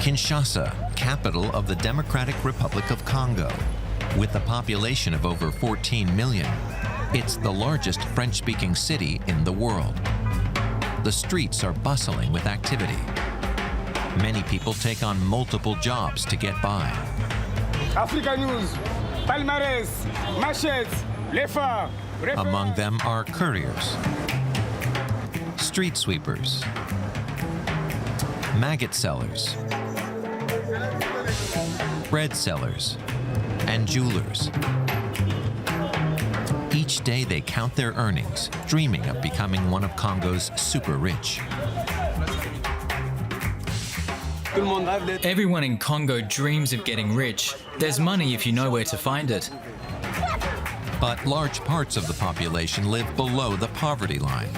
Kinshasa, capital of the Democratic Republic of Congo. With a population of over 14 million, it's the largest French-speaking city in the world. The streets are bustling with activity. Many people take on multiple jobs to get by. Africa News, Palmarès, Machettes, Lefa. Among them are couriers, street sweepers, maggot sellers, bread sellers, and jewelers. Each day they count their earnings, dreaming of becoming one of Congo's super rich. Everyone in Congo dreams of getting rich. There's money if you know where to find it. But large parts of the population live below the poverty line.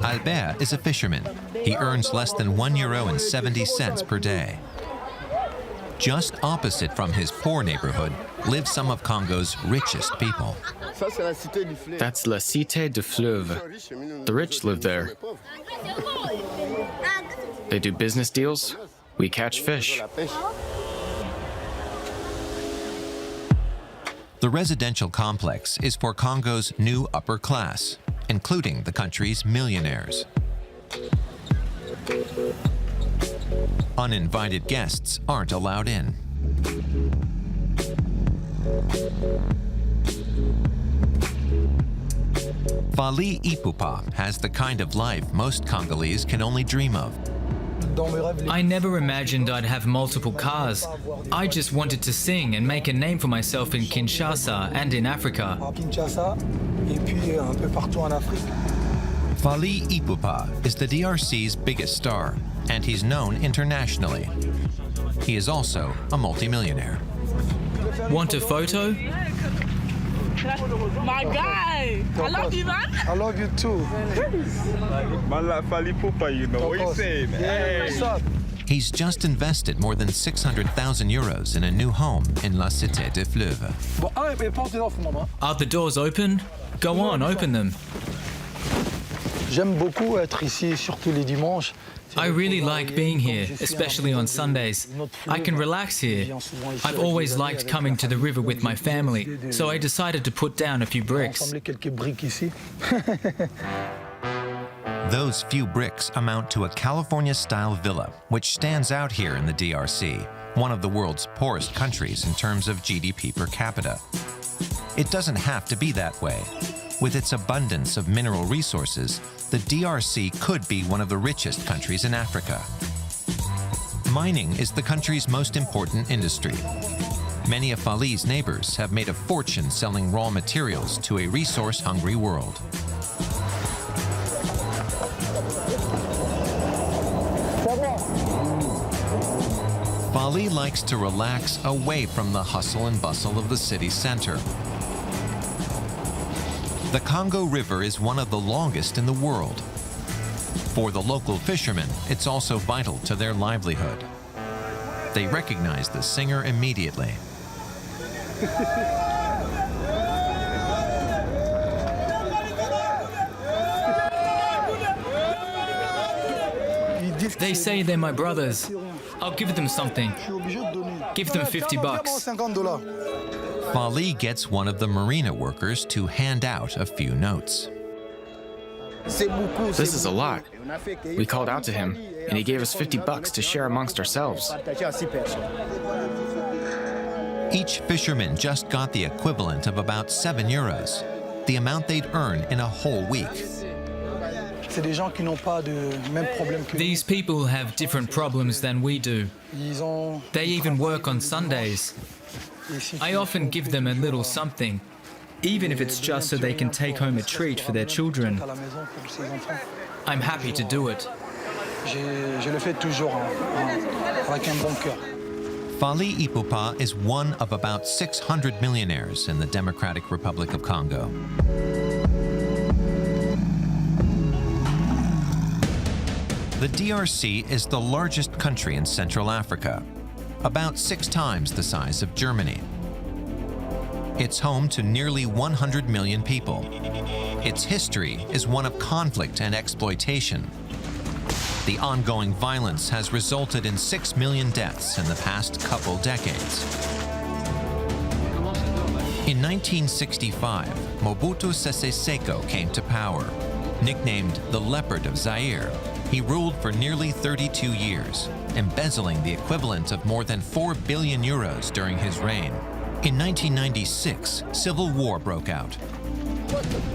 Albert is a fisherman. He earns less than €1.70 per day. Just opposite from his poor neighborhood live some of Congo's richest people. That's La Cité du Fleuve. The rich live there. They do business deals. We catch fish. The residential complex is for Congo's new upper class, including the country's millionaires. Uninvited guests aren't allowed in. Fally Ipupa has the kind of life most Congolese can only dream of. I never imagined I'd have multiple cars. I just wanted to sing and make a name for myself in Kinshasa and in Africa. Fally Ipupa is the DRC's biggest star, and he's known internationally. He is also a multimillionaire. Want a photo? My guy! I love you, man! I love you too. Man like Fally Ipupa, you know what you saying? Hey. He's just invested more than €600,000 in a new home in La Cité du Fleuve. Are the doors open? Go on, open them. J'aime beaucoup être ici, surtout les dimanches. I really like being here, especially on Sundays. I can relax here. I've always liked coming to the river with my family, so I decided to put down a few bricks. Those few bricks amount to a California-style villa, which stands out here in the DRC, one of the world's poorest countries in terms of GDP per capita. It doesn't have to be that way. With its abundance of mineral resources, the DRC could be one of the richest countries in Africa. Mining is the country's most important industry. Many of Fally's neighbors have made a fortune selling raw materials to a resource-hungry world. Fally likes to relax away from the hustle and bustle of the city center. The Congo River is one of the longest in the world. For the local fishermen, it's also vital to their livelihood. They recognize the singer immediately. They say they're my brothers. I'll give them something. Give them $50. Fally gets one of the marina workers to hand out a few notes. This is a lot. We called out to him, and he gave us $50 to share amongst ourselves. Each fisherman just got the equivalent of about €7, the amount they'd earn in a whole week. These people have different problems than we do. They even work on Sundays. I often give them a little something, even if it's just so they can take home a treat for their children. I'm happy to do it. Fally Ipupa is one of about 600 millionaires in the Democratic Republic of Congo. The DRC is the largest country in Central Africa, about 6 times the size of Germany. It's home to nearly 100 million people. Its history is one of conflict and exploitation. The ongoing violence has resulted in 6 million deaths in the past couple decades. In 1965, Mobutu Sese Seko came to power. Nicknamed the Leopard of Zaire, he ruled for nearly 32 years, embezzling the equivalent of more than 4 billion euros during his reign. In 1996, civil war broke out.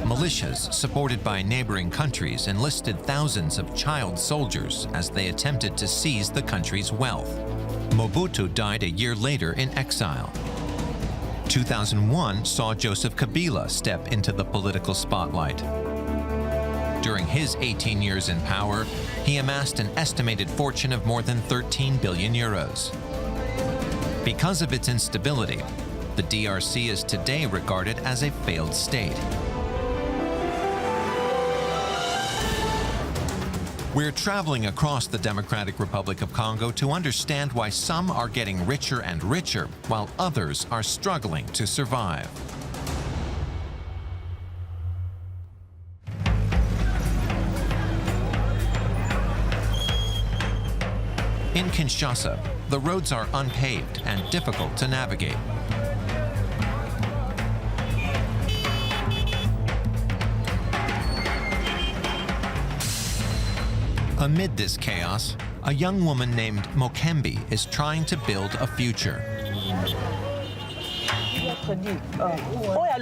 Militias, supported by neighboring countries, enlisted thousands of child soldiers as they attempted to seize the country's wealth. Mobutu died a year later in exile. 2001 saw Joseph Kabila step into the political spotlight. During his 18 years in power, he amassed an estimated fortune of more than 13 billion euros. Because of its instability, the DRC is today regarded as a failed state. We're traveling across the Democratic Republic of Congo to understand why some are getting richer and richer, while others are struggling to survive. In Kinshasa, the roads are unpaved and difficult to navigate. Amid this chaos, a young woman named Mokembi is trying to build a future.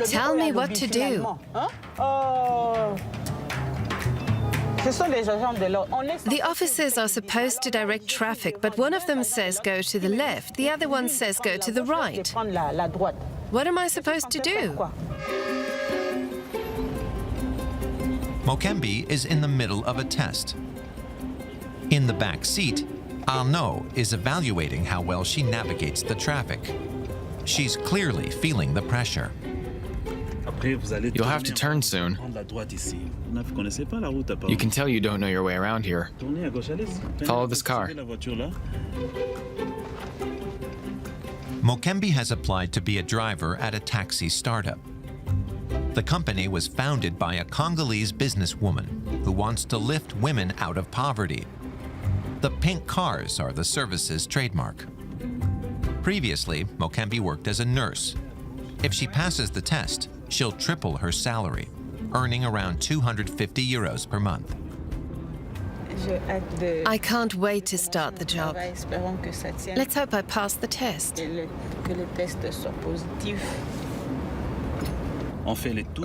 Tell me what to do. The officers are supposed to direct traffic, but one of them says go to the left, the other one says go to the right. What am I supposed to do? Mokembi is in the middle of a test. In the back seat, Arnaud is evaluating how well she navigates the traffic. She's clearly feeling the pressure. You'll have to turn soon. You can tell you don't know your way around here. Follow this car. Mokembi has applied to be a driver at a taxi startup. The company was founded by a Congolese businesswoman who wants to lift women out of poverty. The pink cars are the service's trademark. Previously, Mokembi worked as a nurse. If she passes the test, she'll triple her salary, earning around 250 euros per month. I can't wait to start the job. Let's hope I pass the test.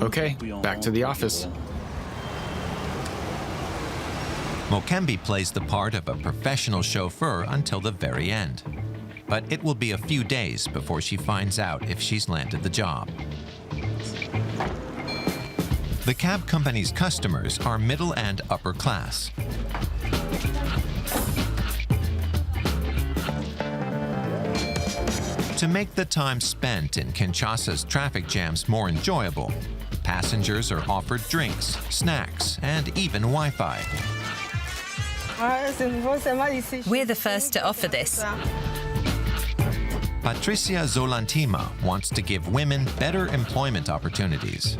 Okay, back to the office. Mokembi plays the part of a professional chauffeur until the very end. But it will be a few days before she finds out if she's landed the job. The cab company's customers are middle and upper class. To make the time spent in Kinshasa's traffic jams more enjoyable, passengers are offered drinks, snacks, and even Wi-Fi. We're the first to offer this. Patricia Nzolantima wants to give women better employment opportunities.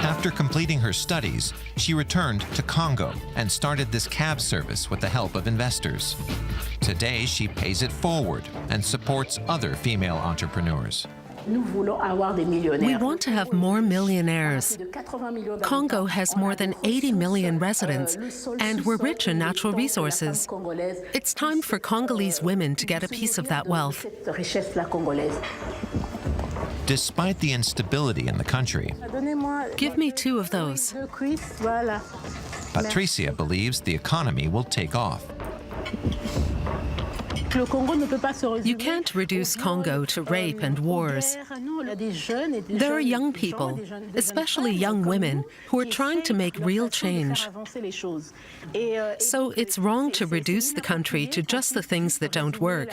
After completing her studies, she returned to Congo and started this cab service with the help of investors. Today, she pays it forward and supports other female entrepreneurs. We want to have more millionaires. Congo has more than 80 million residents, and we're rich in natural resources. It's time for Congolese women to get a piece of that wealth. Despite the instability in the country, Give me 2 of those. Patricia believes the economy will take off. You can't reduce Congo to rape and wars. There are young people, especially young women, who are trying to make real change. So it's wrong to reduce the country to just the things that don't work.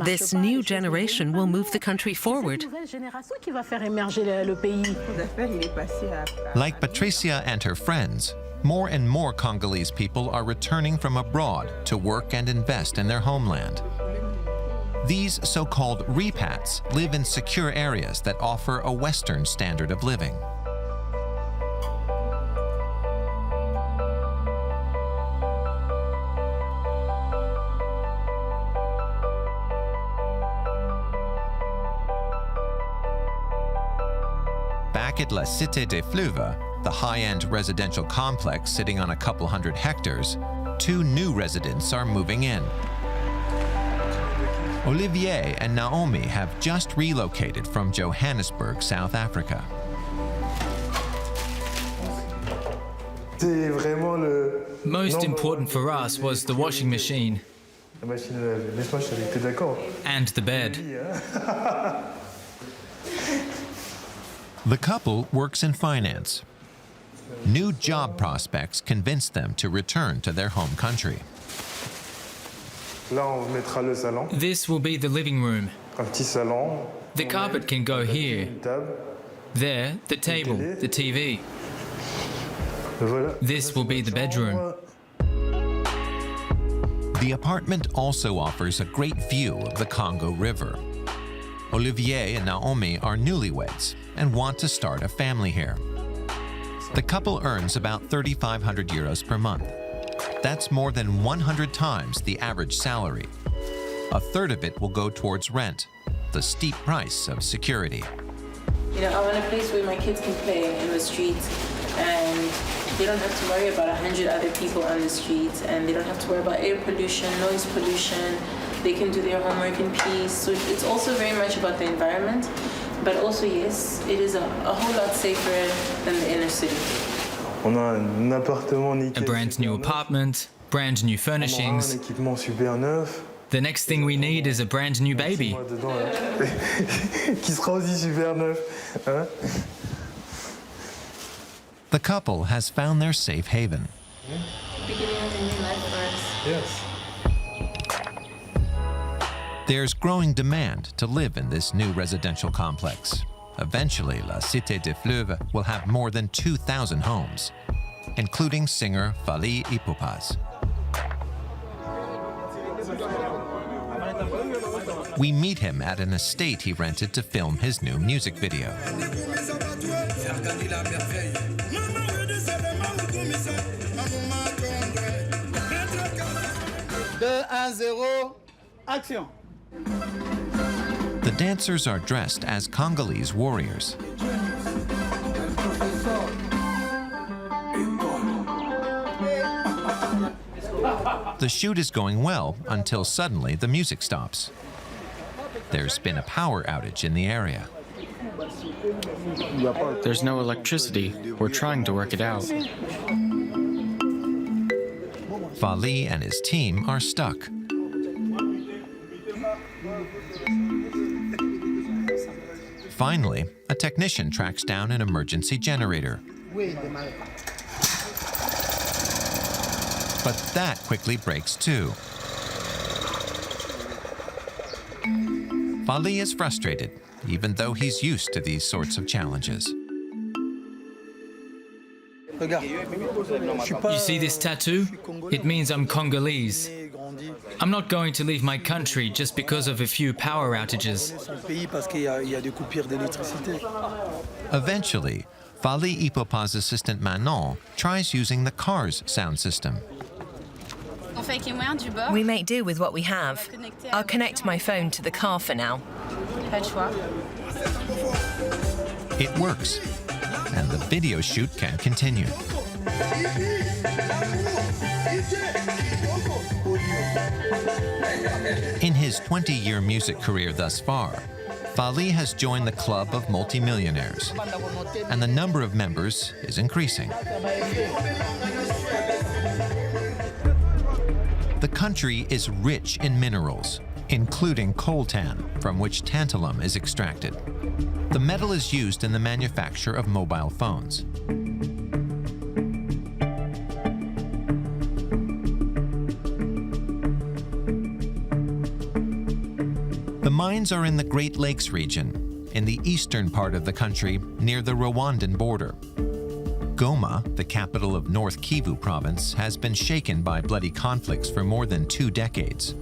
This new generation will move the country forward. Like Patricia and her friends, more and more Congolese people are returning from abroad to work and invest in their homeland. These so-called repats live in secure areas that offer a Western standard of living. Back at La Cité des Fleuves, the high-end residential complex sitting on a couple hundred hectares, 2 new residents are moving in. Olivier and Naomi have just relocated from Johannesburg, South Africa. Most important for us was the washing machine and the bed. The couple works in finance. New job prospects convince them to return to their home country. This will be the living room. The carpet can go here. There, the table, the TV. This will be the bedroom. The apartment also offers a great view of the Congo River. Olivier and Naomi are newlyweds and want to start a family here. The couple earns about 3,500 euros per month. That's more than 100 times the average salary. A third of it will go towards rent, the steep price of security. You know, I want a place where my kids can play in the streets and they don't have to worry about 100 other people on the streets, and they don't have to worry about air pollution, noise pollution. They can do their homework in peace. So it's also very much about the environment, but also, yes, it is a whole lot safer than the inner city. A brand new apartment, brand new furnishings. The next thing we need is a brand new baby. The couple has found their safe haven. Beginning of a new life for us. Yes. There's growing demand to live in this new residential complex. Eventually, La Cité des Fleuves will have more than 2,000 homes, including singer Fally Ipupa's. We meet him at an estate he rented to film his new music video. The dancers are dressed as Congolese warriors. The shoot is going well until suddenly the music stops. There's been a power outage in the area. There's no electricity. We're trying to work it out. Fally and his team are stuck. Finally, a technician tracks down an emergency generator. But that quickly breaks too. Fally is frustrated, even though he's used to these sorts of challenges. You see this tattoo? It means I'm Congolese. I'm not going to leave my country just because of a few power outages. Eventually, Fally Ipupa's assistant Manon tries using the car's sound system. We make do with what we have. I'll connect my phone to the car for now. It works, and the video shoot can continue. In his 20-year music career thus far, Fally has joined the club of multimillionaires, and the number of members is increasing. The country is rich in minerals, including coltan, from which tantalum is extracted. The metal is used in the manufacture of mobile phones. The mines are in the Great Lakes region, in the eastern part of the country near the Rwandan border. Goma, the capital of North Kivu province, has been shaken by bloody conflicts for more than 2 decades.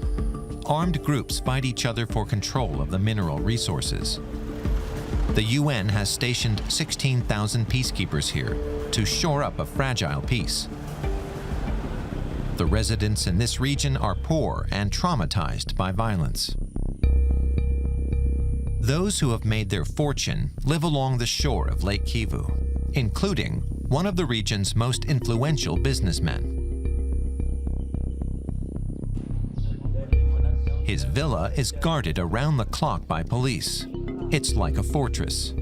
Armed groups fight each other for control of the mineral resources. The UN has stationed 16,000 peacekeepers here to shore up a fragile peace. The residents in this region are poor and traumatized by violence. Those who have made their fortune live along the shore of Lake Kivu, including one of the region's most influential businessmen. His villa is guarded around the clock by police. It's like a fortress.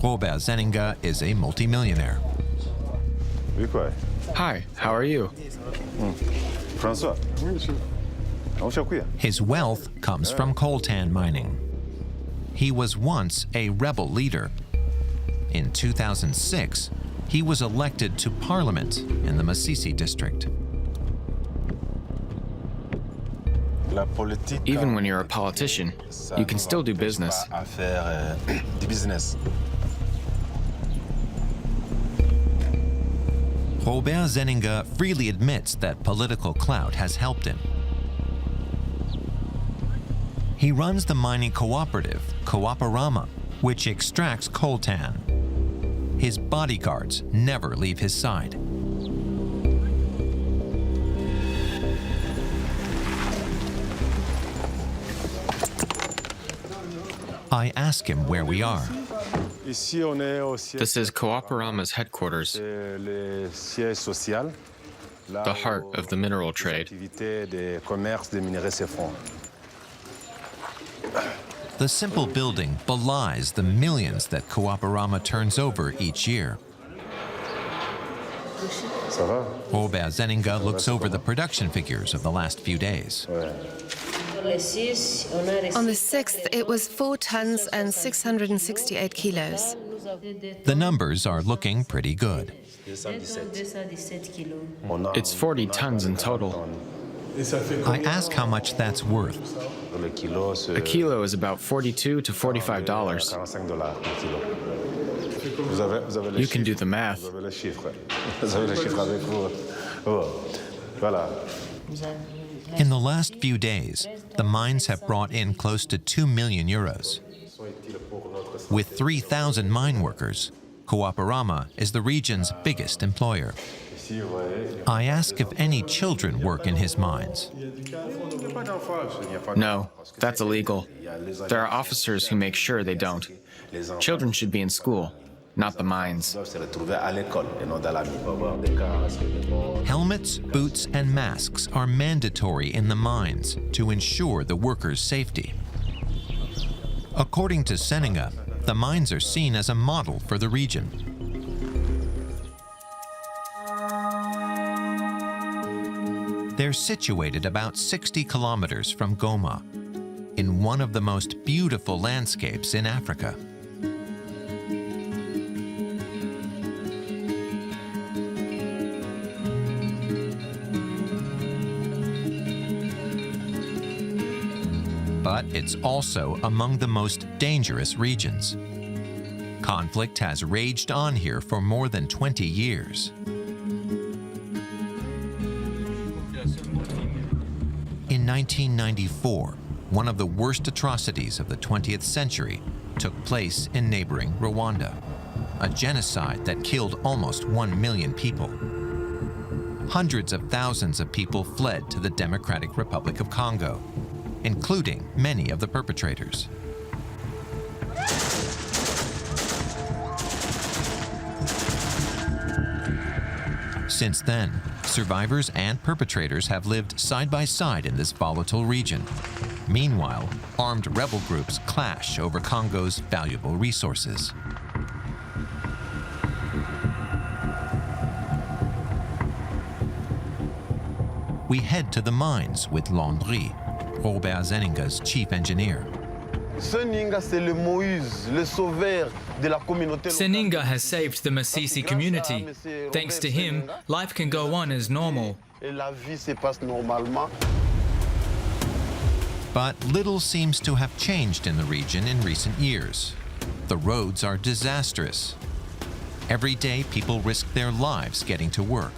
Robert Zeninga is a multimillionaire. Hi, how are you? His wealth comes from coltan mining. He was once a rebel leader. In 2006, he was elected to parliament in the Masisi district. Even when you're a politician, you can still do business. Robert Zeninga freely admits that political clout has helped him. He runs the mining cooperative, Coaparama, which extracts coltan. His bodyguards never leave his side. I ask him where we are. This is Coaparama's headquarters, the heart of the mineral trade. The simple building belies the millions that Coaparama turns over each year. Robert Zeninga looks over the production figures of the last few days. On the 6th, it was 4 tons and 668 kilos. The numbers are looking pretty good. It's 40 tons in total. I ask how much that's worth. A kilo is about $42 to $45. You can do the math. In the last few days, the mines have brought in close to 2 million euros. With 3,000 mine workers, Coaparama is the region's biggest employer. I ask if any children work in his mines. No, that's illegal. There are officers who make sure they don't. Children should be in school, not the mines. Helmets, boots, and masks are mandatory in the mines to ensure the workers' safety. According to Zeninga, the mines are seen as a model for the region. They're situated about 60 kilometers from Goma, in one of the most beautiful landscapes in Africa. But it's also among the most dangerous regions. Conflict has raged on here for more than 20 years. In 1994, one of the worst atrocities of the 20th century took place in neighboring Rwanda, a genocide that killed almost 1 million people. Hundreds of thousands of people fled to the Democratic Republic of Congo, including many of the perpetrators. Since then, survivors and perpetrators have lived side by side in this volatile region. Meanwhile, armed rebel groups clash over Congo's valuable resources. We head to the mines with Landry, Robert Zeninga's chief engineer. Zeninga has saved the Masisi community. Thanks to him, life can go on as normal. But little seems to have changed in the region in recent years. The roads are disastrous. Every day, people risk their lives getting to work.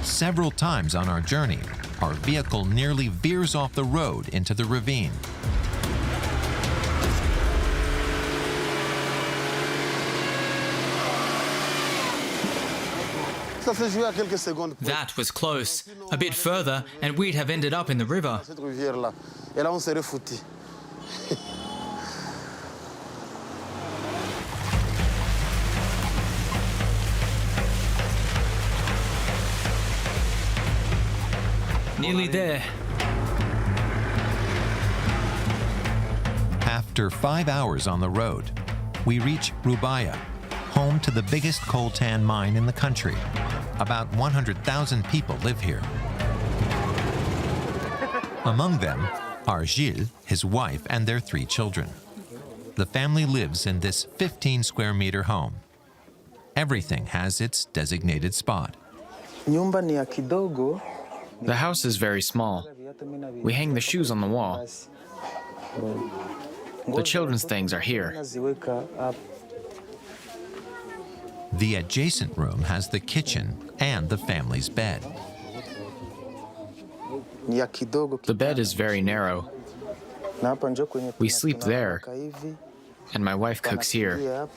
Several times on our journey, our vehicle nearly veers off the road into the ravine. That was close. A bit further, and we'd have ended up in the river. Nearly there. After 5 hours on the road, we reach Rubaya, home to the biggest coltan mine in the country. About 100,000 people live here. Among them are Gilles, his wife, and their 3 children. The family lives in this 15-square-meter home. Everything has its designated spot. The house is very small. We hang the shoes on the wall. The children's things are here. The adjacent room has the kitchen and the family's bed. The bed is very narrow. We sleep there, and my wife cooks here.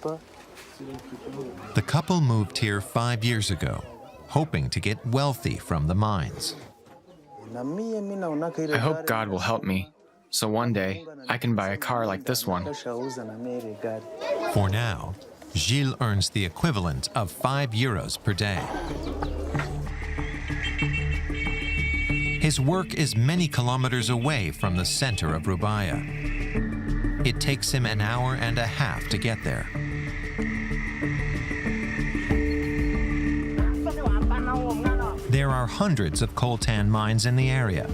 The couple moved here 5 years ago, hoping to get wealthy from the mines. I hope God will help me, so one day I can buy a car like this one. For now, Gilles earns the equivalent of €5 per day. His work is many kilometers away from the center of Rubaya. It takes him an hour and a half to get there. There are hundreds of coltan mines in the area.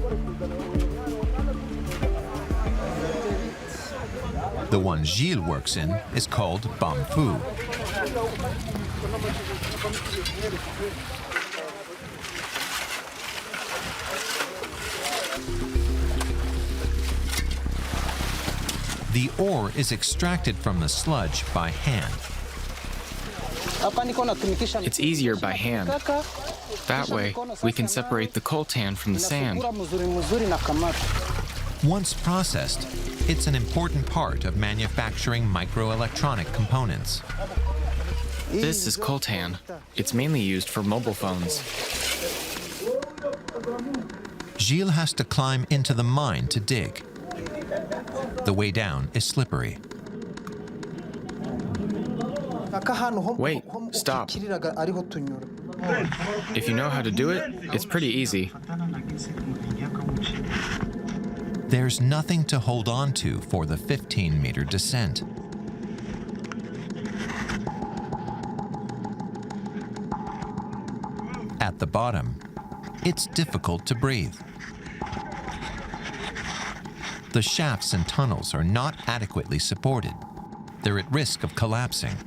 The one Gilles works in is called Bamfu. The ore is extracted from the sludge by hand. It's easier by hand. That way, we can separate the coltan from the sand. Once processed, it's an important part of manufacturing microelectronic components. This is coltan. It's mainly used for mobile phones. Gilles has to climb into the mine to dig. The way down is slippery. Wait, stop. If you know how to do it, it's pretty easy. There's nothing to hold on to for the 15-meter descent. At the bottom, it's difficult to breathe. The shafts and tunnels are not adequately supported. They're at risk of collapsing.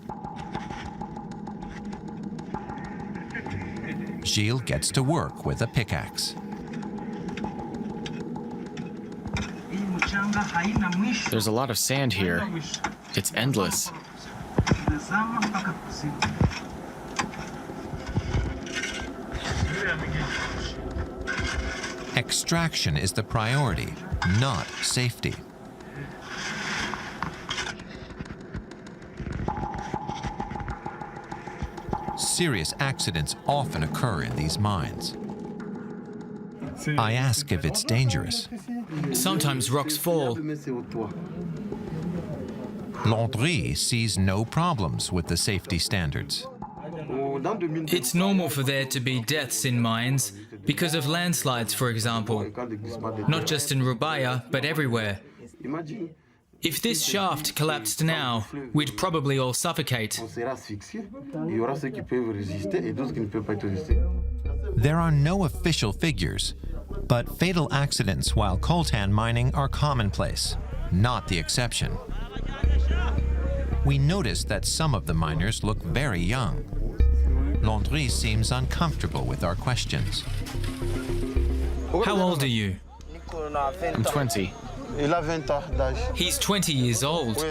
Gilles gets to work with a pickaxe. There's a lot of sand here. It's endless. Extraction is the priority, not safety. Serious accidents often occur in these mines. I ask if it's dangerous. Sometimes rocks fall. Landry sees no problems with the safety standards. It's normal for there to be deaths in mines because of landslides, for example. Not just in Rubaya, but everywhere. If this shaft collapsed now, we'd probably all suffocate. There are no official figures, but fatal accidents while coltan mining are commonplace, not the exception. We notice that some of the miners look very young. Landry seems uncomfortable with our questions. How old are you? I'm 20. He's 20 years old.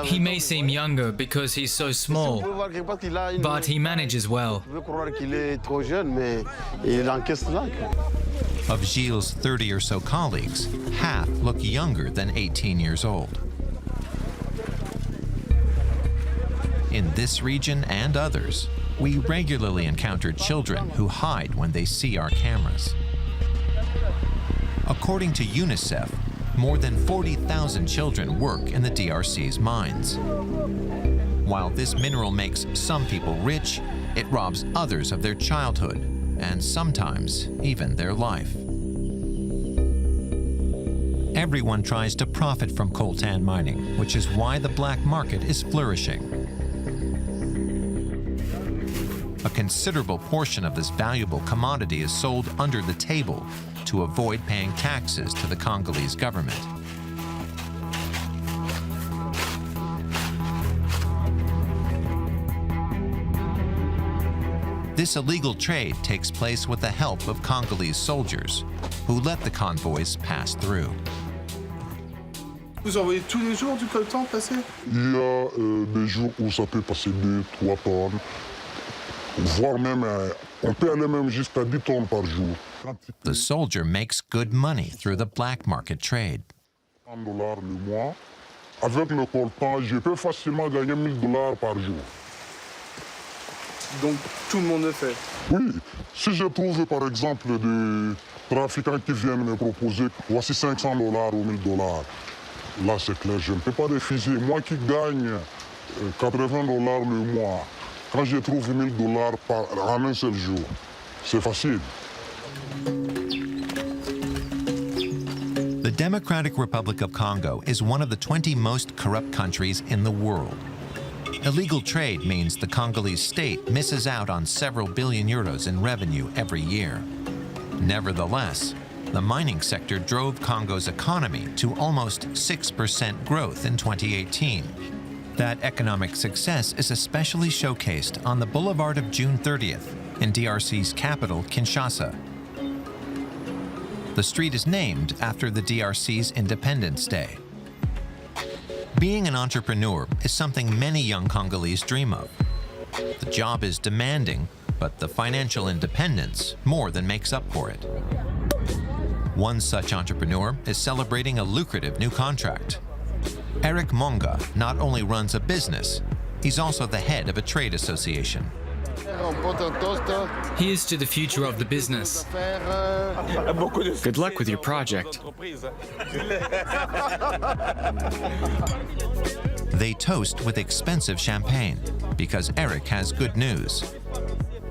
He may seem younger because he's so small, but he manages well. Of Gilles' 30 or so colleagues, half look younger than 18 years old. In this region and others, we regularly encounter children who hide when they see our cameras. According to UNICEF, more than 40,000 children work in the DRC's mines. While this mineral makes some people rich, it robs others of their childhood and sometimes even their life. Everyone tries to profit from coltan mining, which is why the black market is flourishing. A considerable portion of this valuable commodity is sold under the table to avoid paying taxes to the Congolese government. This illegal trade takes place with the help of Congolese soldiers, who let the convoys pass through. Vous envoyez tous les jours du coltan passer? Il y a des jours où ça peut passer 2-3 tonnes, voire même, on peut aller même jusqu'à 10 tonnes par jour. The soldier makes good money through the black market trade. $100 le mois. Avec le coltan, je peux facilement gagner $1000 par jour. Donc tout le monde le fait? Oui. Si je trouve par exemple des trafiquants qui viennent me proposer voici $500 ou $1000, là c'est clair, je ne peux pas refuser. Moi qui gagne $80 le mois, quand je trouve $1000 en un seul jour, c'est facile. The Democratic Republic of Congo is one of the 20 most corrupt countries in the world. Illegal trade means the Congolese state misses out on several billion euros in revenue every year. Nevertheless, the mining sector drove Congo's economy to almost 6% growth in 2018. That economic success is especially showcased on the Boulevard of June 30th in DRC's capital, Kinshasa. The street is named after the DRC's Independence Day. Being an entrepreneur is something many young Congolese dream of. The job is demanding, but the financial independence more than makes up for it. One such entrepreneur is celebrating a lucrative new contract. Eric Monga not only runs a business, he's also the head of a trade association. Here's to the future of the business. Good luck with your project. They toast with expensive champagne because Eric has good news.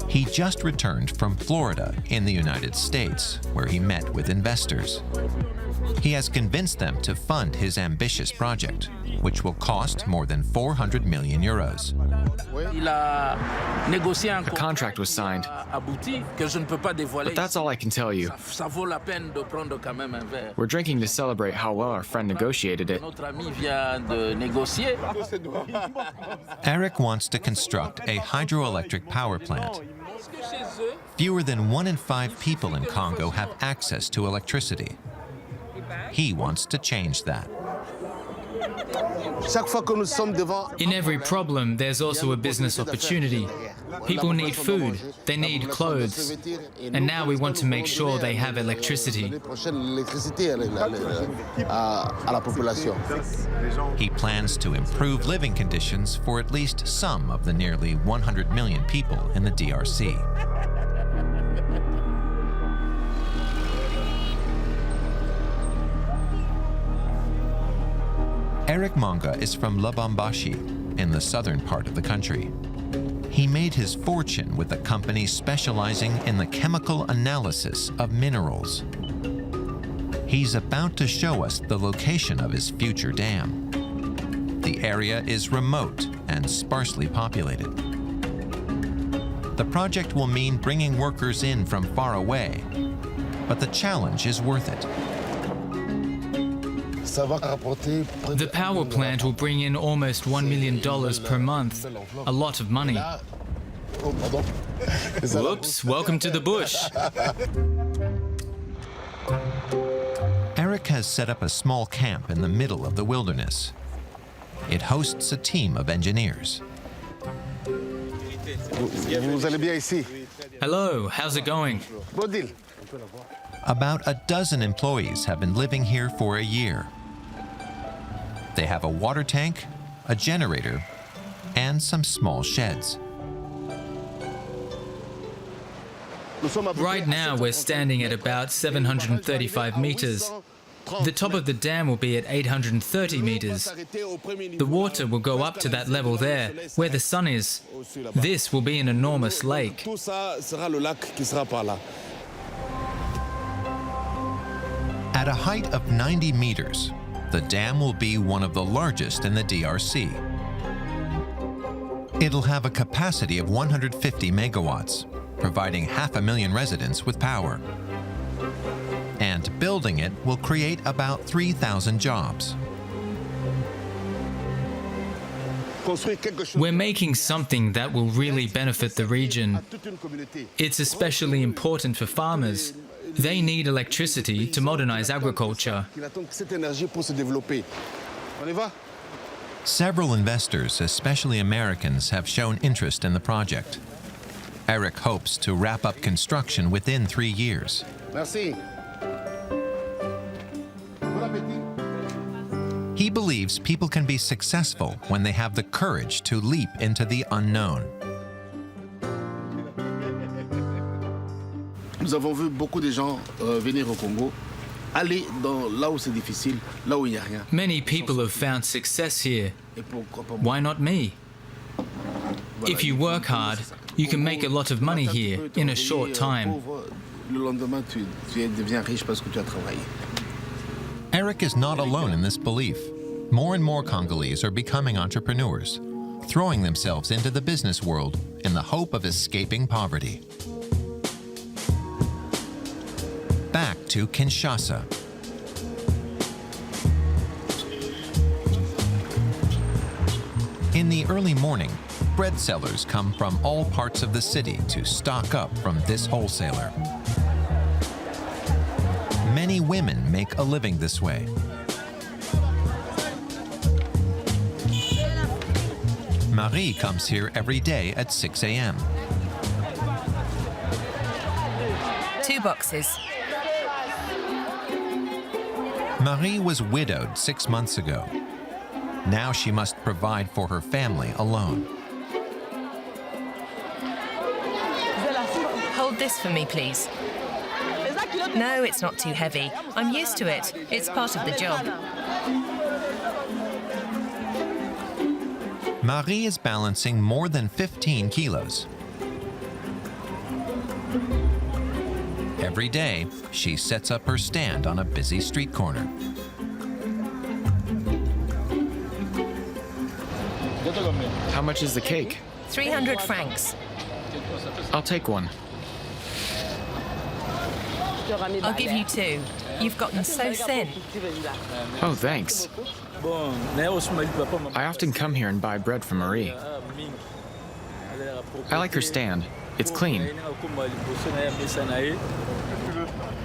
He just returned from Florida in the United States, where he met with investors. He has convinced them to fund his ambitious project, which will cost more than 400 million euros. A contract was signed, but that's all I can tell you. We're drinking to celebrate how well our friend negotiated it. Eric wants to construct a hydroelectric power plant. Fewer than 1 in 5 people in Congo have access to electricity. He wants to change that. In every problem, there's also a business opportunity. People need food, they need clothes, and now we want to make sure they have electricity. He plans to improve living conditions for at least some of the nearly 100 million people in the DRC. Eric Monga is from Lubumbashi, in the southern part of the country. He made his fortune with a company specializing in the chemical analysis of minerals. He's about to show us the location of his future dam. The area is remote and sparsely populated. The project will mean bringing workers in from far away, but the challenge is worth it. The power plant will bring in almost $1 million per month, a lot of money. Whoops, welcome to the bush. Eric has set up a small camp in the middle of the wilderness. It hosts a team of engineers. Hello, how's it going? About a dozen employees have been living here for a year. They have a water tank, a generator, and some small sheds. Right now, we're standing at about 735 meters. The top of the dam will be at 830 meters. The water will go up to that level there, where the sun is. This will be an enormous lake. At a height of 90 meters, the dam will be one of the largest in the DRC. It'll have a capacity of 150 megawatts, providing 500,000 residents with power. And building it will create about 3,000 jobs. We're making something that will really benefit the region. It's especially important for farmers. They need electricity to modernize agriculture. Several investors, especially Americans, have shown interest in the project. Eric hopes to wrap up construction within 3 years. Merci. He believes people can be successful when they have the courage to leap into the unknown. Nous avons vu beaucoup de gens venir au Congo, aller là où c'est difficile, là où il n'y a rien. Many people have found success here. Why not me? If you work hard, you can make a lot of money here in a short time. Le lendemain, tu deviens riche parce que tu as travaillé. Eric is not alone in this belief. More and more Congolese are becoming entrepreneurs, throwing themselves into the business world in the hope of escaping poverty. Back to Kinshasa. In the early morning, bread sellers come from all parts of the city to stock up from this wholesaler. Many women make a living this way. Marie comes here every day at 6 a.m. 2 boxes. Marie was widowed 6 months ago. Now she must provide for her family alone. Hold this for me, please. No, it's not too heavy. I'm used to it. It's part of the job. Marie is balancing more than 15 kilos. Every day, she sets up her stand on a busy street corner. How much is the cake? 300 francs. I'll take one. I'll give you 2. You've gotten so thin. Oh, thanks. I often come here and buy bread from Marie. I like her stand. It's clean.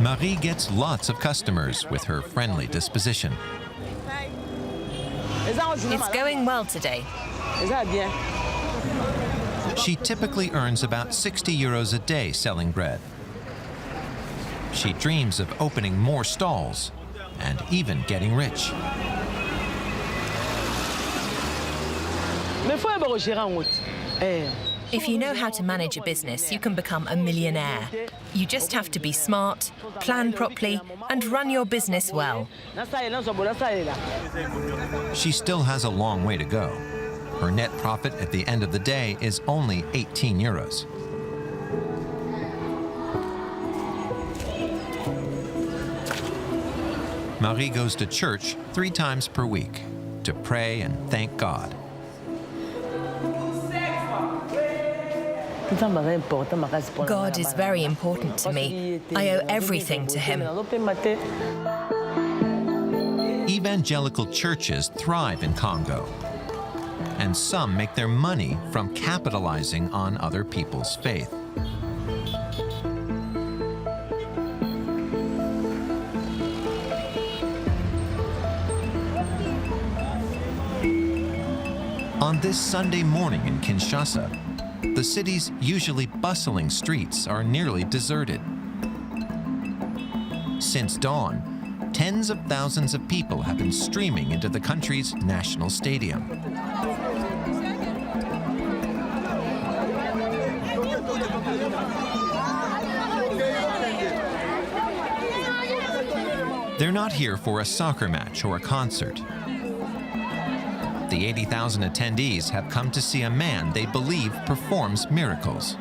Marie gets lots of customers with her friendly disposition. It's going well today. She typically earns about 60 euros a day selling bread. She dreams of opening more stalls and even getting rich. If you know how to manage a business, you can become a millionaire. You just have to be smart, plan properly, and run your business well. She still has a long way to go. Her net profit at the end of the day is only 18 euros. Marie goes to church 3 times per week to pray and thank God. God is very important to me. I owe everything to him. Evangelical churches thrive in Congo, and some make their money from capitalizing on other people's faith. On this Sunday morning in Kinshasa, the city's usually bustling streets are nearly deserted. Since dawn, tens of thousands of people have been streaming into the country's national stadium. They're not here for a soccer match or a concert. The 80,000 attendees have come to see a man they believe performs miracles.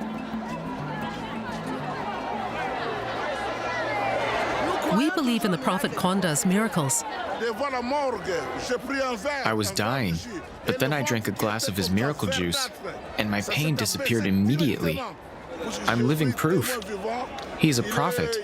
We believe in the Prophet Konda's miracles. I was dying, but then I drank a glass of his miracle juice, and my pain disappeared immediately. I'm living proof. He's a prophet.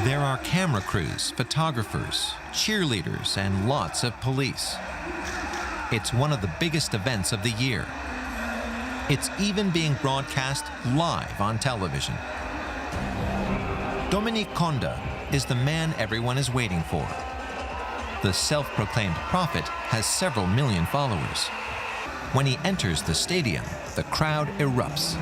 There are camera crews, photographers, cheerleaders, and lots of police. It's one of the biggest events of the year. It's even being broadcast live on television. Dominique Konda is the man everyone is waiting for. The self-proclaimed prophet has several million followers. When he enters the stadium, the crowd erupts.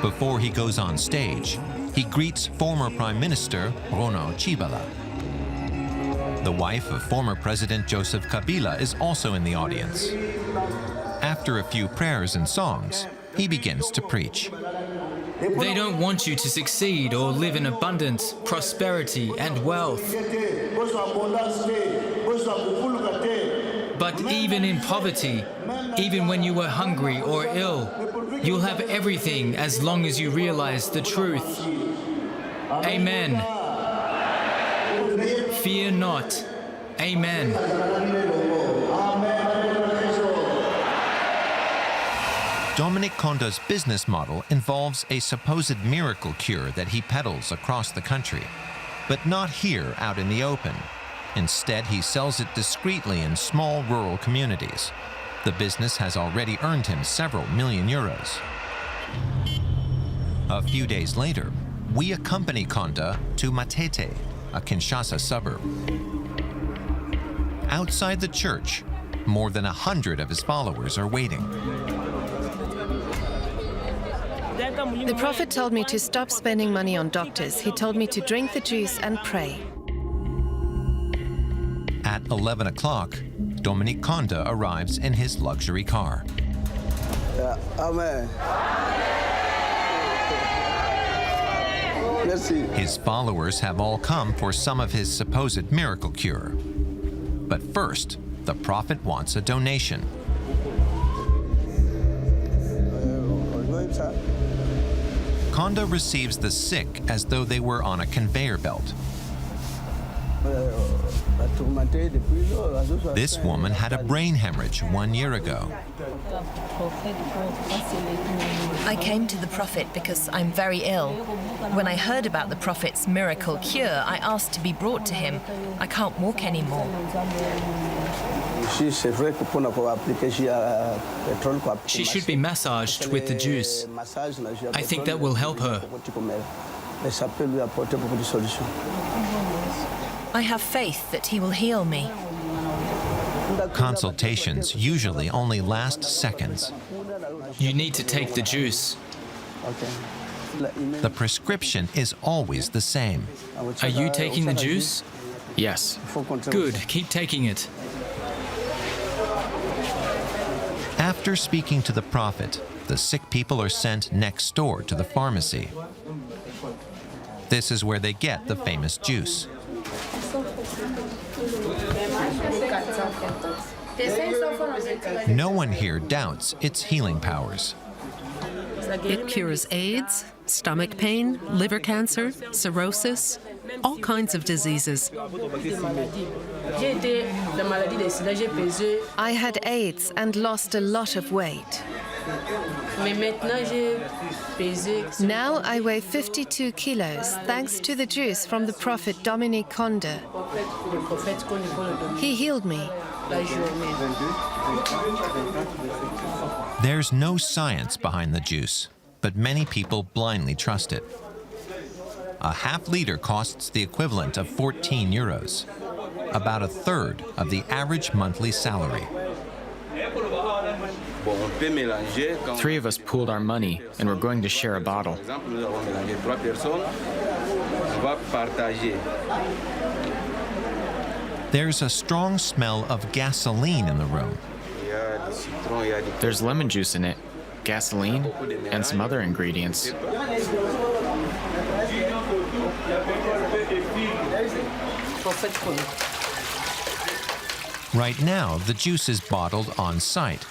Before he goes on stage, he greets former Prime Minister Rono Chibala. The wife of former President Joseph Kabila is also in the audience. After a few prayers and songs, he begins to preach. They don't want you to succeed or live in abundance, prosperity, and wealth. But even in poverty, even when you were hungry or ill, you'll have everything as long as you realize the truth. Amen. Fear not. Amen. Dominique Konda's business model involves a supposed miracle cure that he peddles across the country, but not here out in the open. Instead, he sells it discreetly in small rural communities. The business has already earned him several million euros. A few days later, we accompany Konda to Matete, a Kinshasa suburb. Outside the church, more than 100 of his followers are waiting. The prophet told me to stop spending money on doctors. He told me to drink the juice and pray. At 11 o'clock, Dominique Konda arrives in his luxury car. Amen. His followers have all come for some of his supposed miracle cure. But first, the prophet wants a donation. Konda receives the sick as though they were on a conveyor belt. This woman had a brain hemorrhage 1 year ago. I came to the prophet because I'm very ill. When I heard about the prophet's miracle cure, I asked to be brought to him. I can't walk anymore. She should be massaged with the juice. I think that will help her. I have faith that he will heal me. Consultations usually only last seconds. You need to take the juice. The prescription is always the same. Are you taking the juice? Yes. Good, keep taking it. After speaking to the prophet, the sick people are sent next door to the pharmacy. This is where they get the famous juice. No one here doubts its healing powers. It cures AIDS, stomach pain, liver cancer, cirrhosis, all kinds of diseases. I had AIDS and lost a lot of weight. Now I weigh 52 kilos thanks to the juice from the prophet Dominique Konda. He healed me. There's no science behind the juice, but many people blindly trust it. A half-liter costs the equivalent of 14 euros, about a third of the average monthly salary. 3 of us pooled our money, and we're going to share a bottle. There's a strong smell of gasoline in the room. There's lemon juice in it, gasoline, and some other ingredients. Right now, the juice is bottled on site.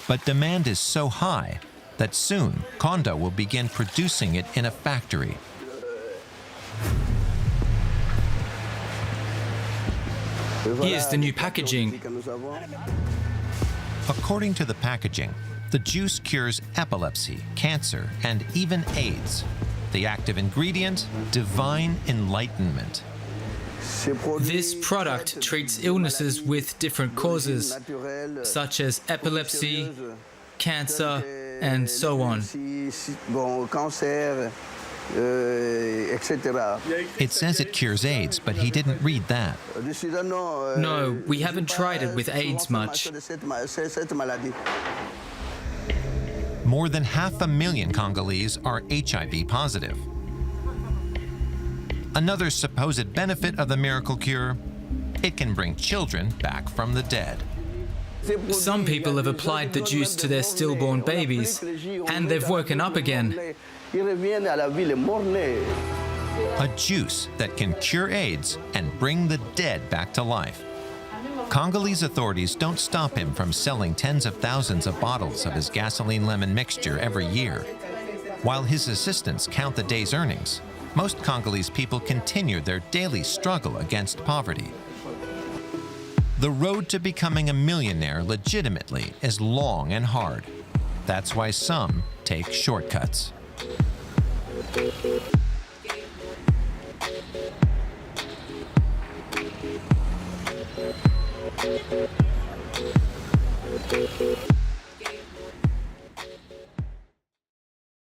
But demand is so high that soon Kondo will begin producing it in a factory. Here's the new packaging. According to the packaging, the juice cures epilepsy, cancer, and even AIDS. The active ingredient, divine enlightenment. This product treats illnesses with different causes, such as epilepsy, cancer, and so on. It says it cures AIDS, but he didn't read that. No, we haven't tried it with AIDS much. More than 500,000 Congolese are HIV positive. Another supposed benefit of the miracle cure, it can bring children back from the dead. Some people have applied the juice to their stillborn babies, and they've woken up again. A juice that can cure AIDS and bring the dead back to life. Congolese authorities don't stop him from selling tens of thousands of bottles of his gasoline lemon mixture every year. While his assistants count the day's earnings, most Congolese people continue their daily struggle against poverty. The road to becoming a millionaire legitimately is long and hard. That's why some take shortcuts.